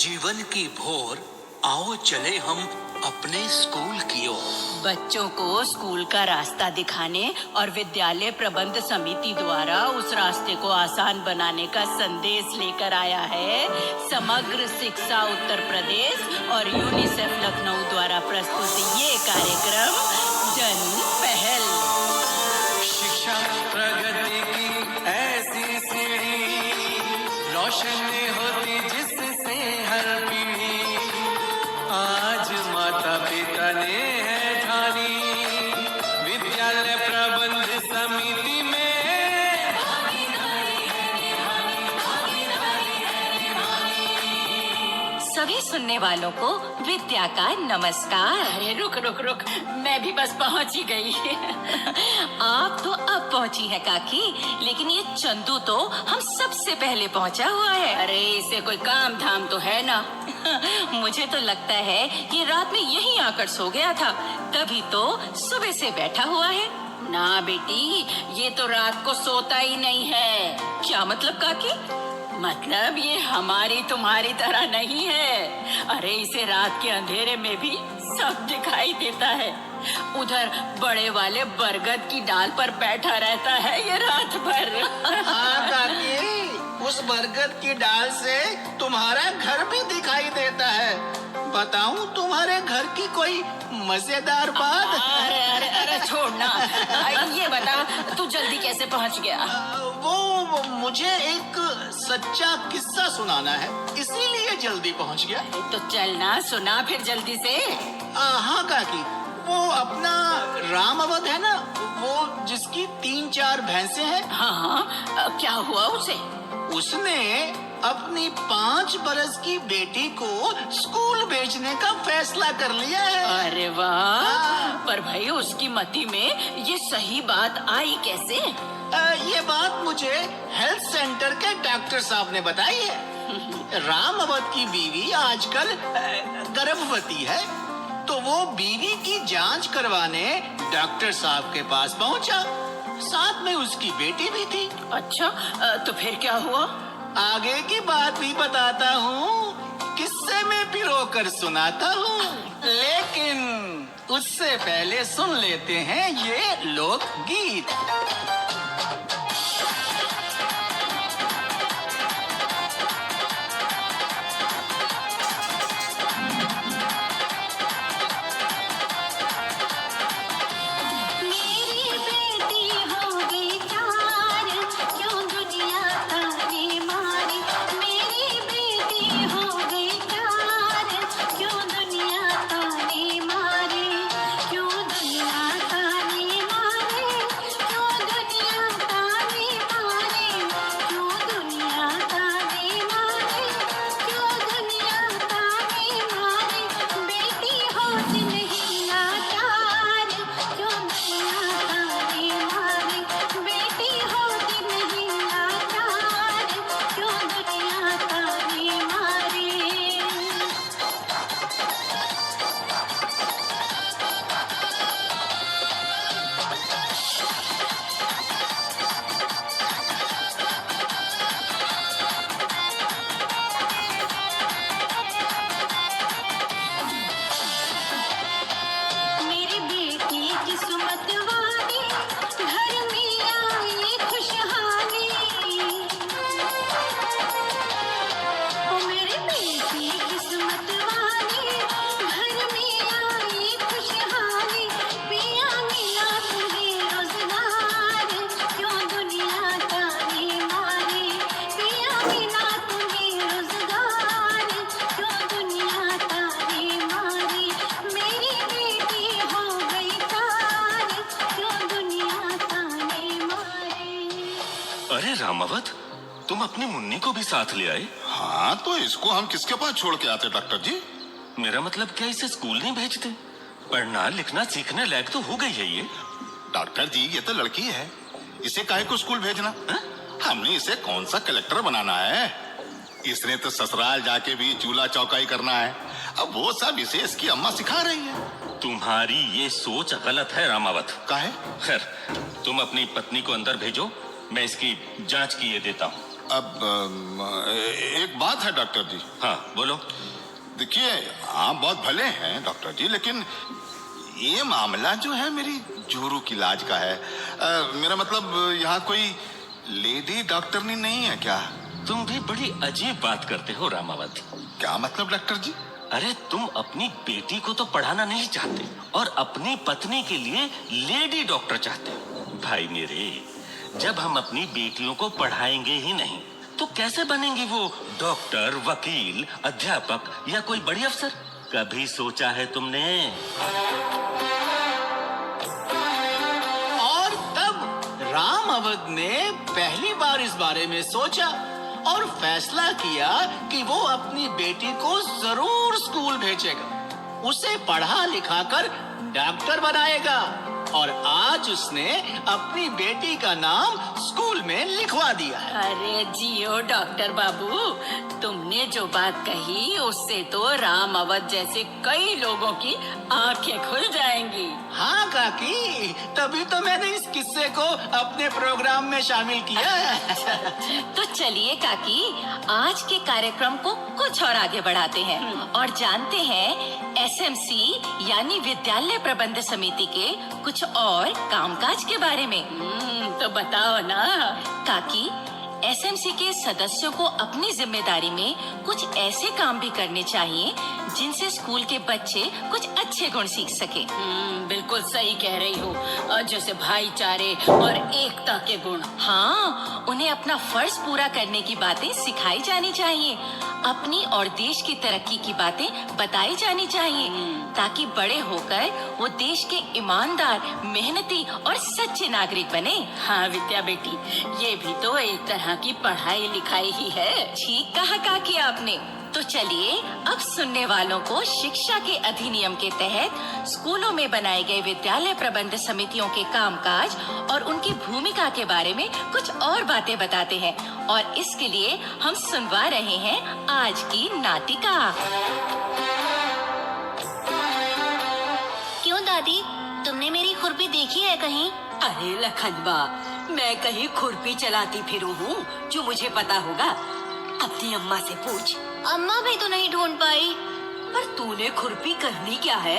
जीवन की भोर, आओ चले हम अपने स्कूल की ओर। बच्चों को स्कूल का रास्ता दिखाने और विद्यालय प्रबंध समिति द्वारा उस रास्ते को आसान बनाने का संदेश लेकर आया है समग्र शिक्षा उत्तर प्रदेश और यूनिसेफ लखनऊ द्वारा प्रस्तुत ये कार्यक्रम जन पहल। शिक्षा प्रगति की ऐसी सीढ़ी, रोशन होती जिससे हर पीढ़ी। आज माता पिता ने है ठानी, विद्यालय प्रबंध समिति में सभी सुनने वालों को विद्या का नमस्कार। अरे रुक रुक रुक, मैं भी बस पहुंच ही गई। आप तो अब पहुंची है काकी, लेकिन ये चंदू तो हम सबसे पहले पहुंचा हुआ है। अरे इसे कोई काम धाम तो है ना। मुझे तो लगता है ये रात में यहीं आकर सो गया था, तभी तो सुबह से बैठा हुआ है। ना बेटी, ये तो रात को सोता ही नहीं है। क्या मतलब काकी? मतलब ये हमारी तुम्हारी तरह नहीं है। अरे इसे रात के अंधेरे में भी सब दिखाई देता है। उधर बड़े वाले बरगद की डाल पर बैठा रहता है ये रात भर। हाँ काकी, उस बरगद की डाल से तुम्हारा घर भी दिखाई देता है। बताऊं तुम्हारे घर की कोई मजेदार बात? अरे अरे अरे छोड़ना। ये बता, तू जल्दी कैसे पहुंच गया? वो मुझे एक सच्चा किस्सा सुनाना है, इसीलिए जल्दी पहुंच गया। तो चलना, सुना फिर जल्दी से। हाँ काकी, वो अपना रामावत है ना, वो जिसकी 3-4 भैंसे हैं। हाँ, क्या हुआ उसे? उसने अपनी 5 बरस की बेटी को स्कूल भेजने का फैसला कर लिया है। अरे वाह, पर भाई उसकी मति में ये सही बात आई कैसे? ये बात मुझे हेल्थ सेंटर के डॉक्टर साहब ने बताई है। रामावत की बीवी आजकल गर्भवती है, तो वो बीवी की जांच करवाने डॉक्टर साहब के पास पहुंचा। साथ में उसकी बेटी भी थी। अच्छा, तो फिर क्या हुआ? आगे की बात भी बताता हूँ, किस्से में पिरोकर सुनाता हूँ, लेकिन उससे पहले सुन लेते हैं ये लोकगीत। अरे रामावत, तुम अपनी मुन्नी को भी साथ ले आए? हाँ, तो इसको हम किसके पास छोड़ के आते डॉक्टर जी? मेरा मतलब क्या इसे स्कूल नहीं भेजते? पढ़ना लिखना सीखने लायक तो हो गई है ये। डॉक्टर जी, ये तो लड़की है, इसे काहे को स्कूल भेजना? हमने इसे कौन सा कलेक्टर बनाना है? इसने तो ससुराल जाके भी चूल्हा चौकाई करना है। अब वो सब इसे इसकी अम्मा सिखा रही है। तुम्हारी ये सोच गलत है रामावत। काहे? खैर, तुम अपनी पत्नी को अंदर भेजो, मैं इसकी जांच किए देता हूँ। अब एक बात है डॉक्टर जी। हाँ बोलो। देखिए आप बहुत भले हैं डॉक्टर जी, लेकिन ये मामला जो है मेरी जोरू की इलाज का है। मेरा मतलब यहाँ कोई लेडी डॉक्टरनी नहीं है क्या? तुम भी बड़ी अजीब बात करते हो रामावत। क्या मतलब डॉक्टर जी? अरे तुम अपनी बेटी को तो पढ़ाना नहीं चाहते और अपनी पत्नी के लिए लेडी डॉक्टर चाहते हो। भाई मेरे, जब हम अपनी बेटियों को पढ़ाएंगे ही नहीं तो कैसे बनेंगी वो डॉक्टर, वकील, अध्यापक या कोई बड़ी अफसर? कभी सोचा है तुमने? और तब राम अवध ने पहली बार इस बारे में सोचा और फैसला किया कि वो अपनी बेटी को जरूर स्कूल भेजेगा, उसे पढ़ा लिखा कर डॉक्टर बनाएगा। और आज उसने अपनी बेटी का नाम स्कूल में लिखवा दिया है। अरे जियो डॉक्टर बाबू, तुमने जो बात कही उससे तो राम अवध जैसे कई लोगों की आंखें खुल जाएंगी। हाँ काकी, तभी तो मैंने इस किस्से को अपने प्रोग्राम में शामिल किया है। तो चलिए काकी, आज के कार्यक्रम को कुछ और आगे बढ़ाते हैं और जानते हैं एसएमसी यानी विद्यालय प्रबंध समिति के कुछ और कामकाज के बारे में। तो बताओ ना काकी। एसएमसी के सदस्यों को अपनी जिम्मेदारी में कुछ ऐसे काम भी करने चाहिए जिनसे स्कूल के बच्चे कुछ अच्छे गुण सीख सके। बिल्कुल सही कह रही हो, जैसे भाईचारे और एकता के गुण। हाँ, उन्हें अपना फर्ज पूरा करने की बातें सिखाई जानी चाहिए, अपनी और देश की तरक्की की बातें बताई जानी चाहिए, ताकि बड़े होकर वो देश के ईमानदार, मेहनती और सच्चे नागरिक बने। हाँ विद्या बेटी, ये भी तो एक तरह की पढ़ाई लिखाई ही है। ठीक कहा काकी आपने। तो चलिए अब सुनने वालों को शिक्षा के अधिनियम के तहत स्कूलों में बनाए गए विद्यालय प्रबंध समितियों के कामकाज और उनकी भूमिका के बारे में कुछ और बातें बताते हैं। और इसके लिए हम सुनवा रहे हैं आज की नाटिका। क्यों दादी, तुमने मेरी खुरपी देखी है कहीं? अरे लखनबा, मैं कहीं खुरपी चलाती फिरूं हूँ जो मुझे पता होगा? अपनी अम्मा से पूछ। अम्मा भी तो नहीं ढूंढ पाई। पर तूने खुरपी करनी क्या है?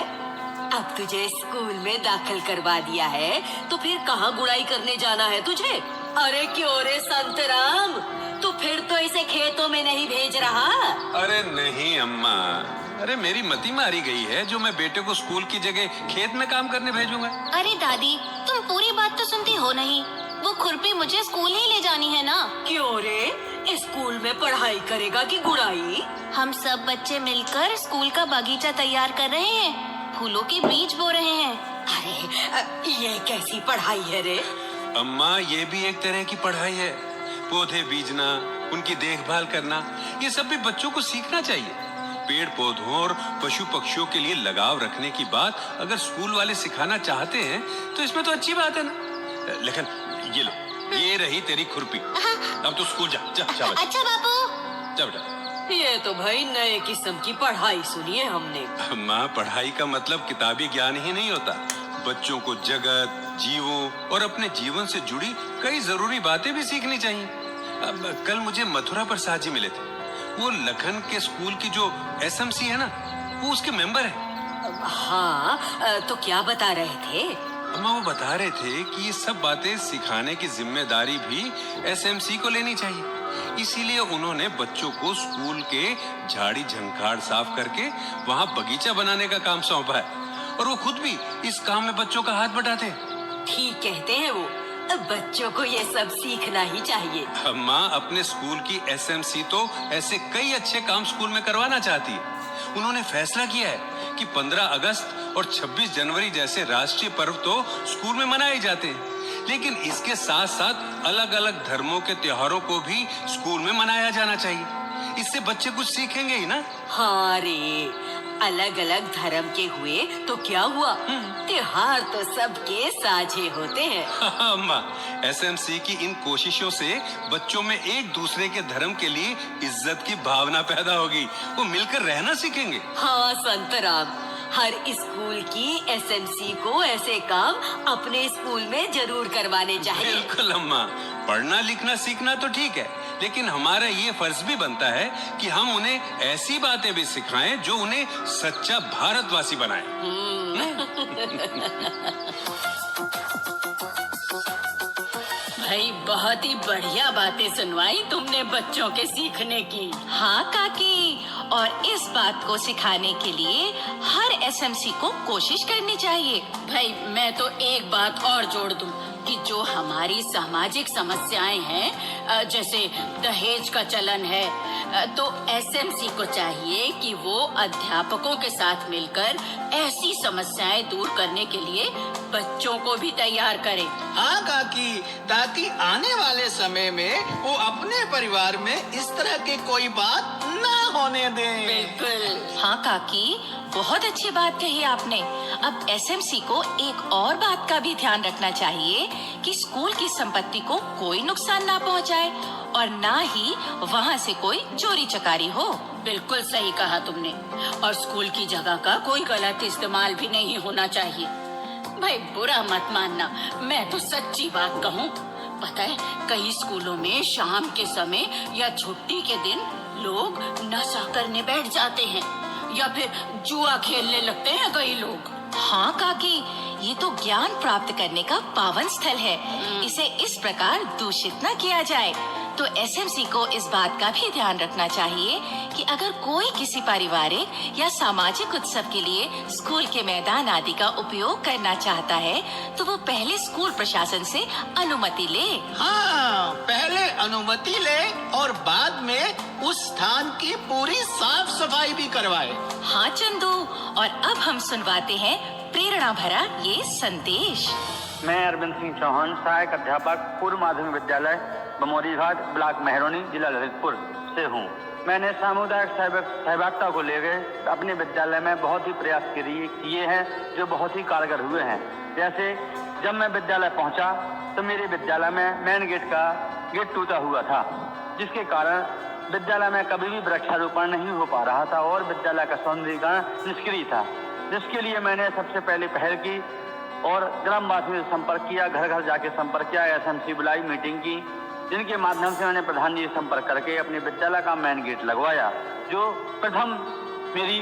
अब तुझे स्कूल में दाखिल करवा दिया है तो फिर कहाँ गुड़ाई करने जाना है तुझे? अरे क्यों रे संतराम, तू फिर तो इसे खेतों में नहीं भेज रहा? अरे नहीं अम्मा, अरे मेरी मती मारी गई है जो मैं बेटे को स्कूल की जगह खेत में काम करने भेजूंगा। अरे दादी, तुम पूरी बात तो सुनती हो नहीं। वो खुरपी मुझे स्कूल ही ले जानी है ना। क्यों रे, स्कूल में पढ़ाई करेगा कि गुड़ाई? हम सब बच्चे मिलकर स्कूल का बगीचा तैयार कर रहे हैं, फूलों के बीज बो रहे हैं। अरे ये कैसी पढ़ाई है रे? अम्मा, ये भी एक तरह की पढ़ाई है। पौधे बीजना, उनकी देखभाल करना, ये सब भी बच्चों को सीखना चाहिए। पेड़ पौधों और पशु पक्षियों के लिए लगाव रखने की बात अगर स्कूल वाले सिखाना चाहते हैं तो इसमें तो अच्छी बात है ना। लेकिन ये लो, ये रही तेरी खुरपी। अब तो स्कूल जा, जा, शाबाश। अच्छा बापू। जा बेटा। ये तो भाई नए किस्म की पढ़ाई सुनी है हमने। अम्मा, पढ़ाई का मतलब किताबी ज्ञान ही नहीं होता। बच्चों को जगत, जीवों और अपने जीवन से जुड़ी कई जरूरी बातें भी सीखनी चाहिए। अब कल मुझे मथुरा प्रसाद जी मिले थे। वो लखन के स्कूल की जो एसएमसी है ना, वो उसके मेंबर है। हाँ, तो क्या बता रहे थे? अम्मा, वो बता रहे थे कि ये सब बातें सिखाने की जिम्मेदारी भी एसएमसी को लेनी चाहिए। इसीलिए उन्होंने बच्चों को स्कूल के झाड़ी झंखाड़ साफ करके वहाँ बगीचा बनाने का काम सौंपा है और वो खुद भी इस काम में बच्चों का हाथ बटाते हैं। ठीक कहते हैं वो, बच्चों को ये सब सीखना ही चाहिए। अम्मा, अपने स्कूल की एसएमसी तो ऐसे कई अच्छे काम स्कूल में करवाना चाहती है। उन्होंने फैसला किया है कि 15 अगस्त और 26 जनवरी जैसे राष्ट्रीय पर्व तो स्कूल में मनाए जाते हैं, लेकिन इसके साथ साथ अलग अलग धर्मों के त्योहारों को भी स्कूल में मनाया जाना चाहिए। इससे बच्चे कुछ सीखेंगे ही ना। हाँ रे, अलग अलग धर्म के हुए तो क्या हुआ, त्योहार तो सबके साझे होते हैं। अम्मा, एसएमसी की इन कोशिशों से बच्चों में एक दूसरे के धर्म के लिए इज्जत की भावना पैदा होगी। वो मिलकर रहना सीखेंगे। हाँ संतराम, हर स्कूल की एसएमसी को ऐसे काम अपने स्कूल में जरूर करवाने चाहिए। बिल्कुल अम्मा, पढ़ना लिखना सीखना तो ठीक है, लेकिन हमारा ये फर्ज भी बनता है कि हम उन्हें ऐसी बातें भी सिखाएं जो उन्हें सच्चा भारतवासी बनाए। भाई बहुत ही बढ़िया बातें सुनवाई तुमने बच्चों के सीखने की। हाँ काकी, और इस बात को सिखाने के लिए हर एसएमसी को कोशिश करनी चाहिए। भाई मैं तो एक बात और जोड़ दूं कि जो हमारी सामाजिक समस्याएं हैं, जैसे दहेज का चलन है, तो एसएमसी को चाहिए कि वो अध्यापकों के साथ मिलकर ऐसी समस्याएं दूर करने के लिए बच्चों को भी तैयार करे। हाँ काकी, ताकि आने वाले समय में वो अपने परिवार में इस तरह की कोई बात ना होने दें। बिल्कुल। हाँ काकी, बहुत अच्छी बात कही आपने। अब एसएमसी को एक और बात का भी ध्यान रखना चाहिए कि स्कूल की संपत्ति को कोई नुकसान ना पहुंचाए और ना ही वहां से कोई चोरी चकारी हो। बिल्कुल सही कहा तुमने। और स्कूल की जगह का कोई गलत इस्तेमाल भी नहीं होना चाहिए। भाई बुरा मत मानना, मैं तो सच्ची बात कहूँ, पता है कई स्कूलों में शाम के समय या छुट्टी के दिन लोग नशा करने बैठ जाते हैं या फिर जुआ खेलने लगते हैं कई लोग। हाँ काकी, ये तो ज्ञान प्राप्त करने का पावन स्थल है। इसे इस प्रकार दूषित न किया जाए। तो एसएमसी को इस बात का भी ध्यान रखना चाहिए कि अगर कोई किसी पारिवारिक या सामाजिक उत्सव के लिए स्कूल के मैदान आदि का उपयोग करना चाहता है तो वो पहले स्कूल प्रशासन से अनुमति ले। हाँ, पहले अनुमति ले और बाद में उस स्थान की पूरी साफ सफाई भी करवाए। हाँ चंदू, और अब हम सुनवाते हैं प्रेरणा भरा ये संदेश। मैं अरविंद सिंह चौहान, सहायक अध्यापक पूर्व माध्यमिक विद्यालय बमोरी घाट, ब्लॉक मेहरौनी, जिला ललितपुर से हूँ। मैंने सामुदायिक सहभागिता को लेकर अपने विद्यालय में बहुत ही प्रयास किए हैं जो बहुत ही कारगर हुए हैं। जैसे जब मैं विद्यालय पहुँचा तो मेरे विद्यालय में मेन गेट का गेट टूटा हुआ था, जिसके कारण विद्यालय में कभी भी वृक्षारोपण नहीं हो पा रहा था और विद्यालय का सौंदर्यीकरण निष्क्रिय था, जिसके लिए मैंने सबसे पहले पहल की और ग्रामवासियों से संपर्क किया, घर घर जाके संपर्क किया, एसएमसी बुलाई, मीटिंग की, जिनके माध्यम से मैंने प्रधान जी से संपर्क करके अपने विद्यालय का मेन गेट लगवाया, जो प्रथम मेरी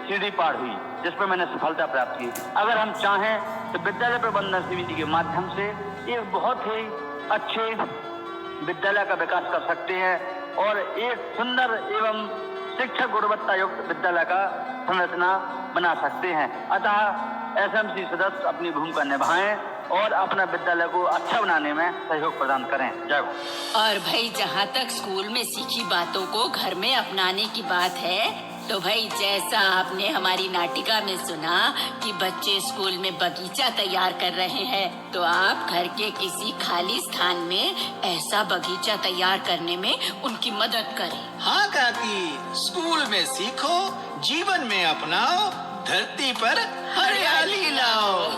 सीढ़ी पार हुई, जिस पर मैंने सफलता प्राप्त की। अगर हम चाहें तो विद्यालय प्रबंधन समिति के माध्यम से एक बहुत ही अच्छे विद्यालय का विकास कर सकते हैं और एक सुंदर एवं शिक्षा गुणवत्ता युक्त विद्यालय का संरचना बना सकते हैं। अतः एसएमसी सदस्य अपनी भूमिका निभाएं और अपना विद्यालय को अच्छा बनाने में सहयोग प्रदान करें। जय हो। और भाई जहाँ तक स्कूल में सीखी बातों को घर में अपनाने की बात है, तो भाई जैसा आपने हमारी नाटिका में सुना कि बच्चे स्कूल में बगीचा तैयार कर रहे हैं, तो आप घर के किसी खाली स्थान में ऐसा बगीचा तैयार करने में उनकी मदद करें। हाँ काकी, स्कूल में सीखो, जीवन में अपनाओ, धरती पर हरियाली लाओ।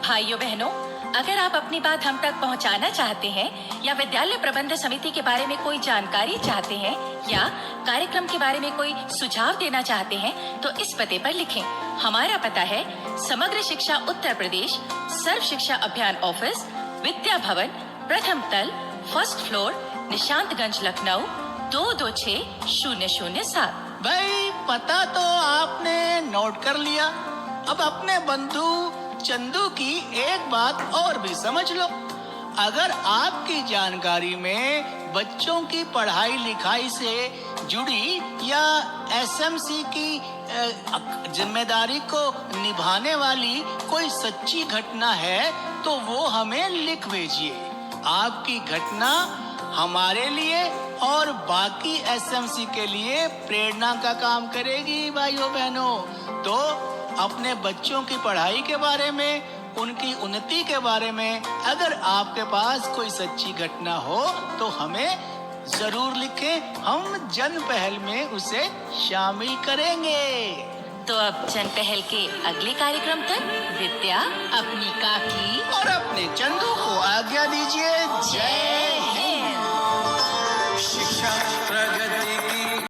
भाइयों बहनों, अगर आप अपनी बात हम तक पहुंचाना चाहते हैं या विद्यालय प्रबंध समिति के बारे में कोई जानकारी चाहते हैं या कार्यक्रम के बारे में कोई सुझाव देना चाहते हैं तो इस पते पर लिखें। हमारा पता है समग्र शिक्षा उत्तर प्रदेश, सर्व शिक्षा अभियान ऑफिस, विद्या भवन, प्रथम तल, फर्स्ट फ्लोर, निशांतगंज, लखनऊ 226007। भाई पता तो आपने नोट कर लिया। अब अपने बंधु चंदू की एक बात और भी समझ लो। अगर आपकी जानकारी में बच्चों की पढ़ाई लिखाई से जुड़ी या एसएमसी की जिम्मेदारी को निभाने वाली कोई सच्ची घटना है तो वो हमें लिख भेजिए। आपकी घटना हमारे लिए और बाकी एसएमसी के लिए प्रेरणा का काम करेगी। भाइयों बहनों, तो अपने बच्चों की पढ़ाई के बारे में, उनकी उन्नति के बारे में अगर आपके पास कोई सच्ची घटना हो तो हमें जरूर लिखें। हम जन पहल में उसे शामिल करेंगे। तो अब जन पहल के अगले कार्यक्रम तक विद्या, अपनी काकी और अपने चंदू को आज्ञा दीजिए। जय हिंद।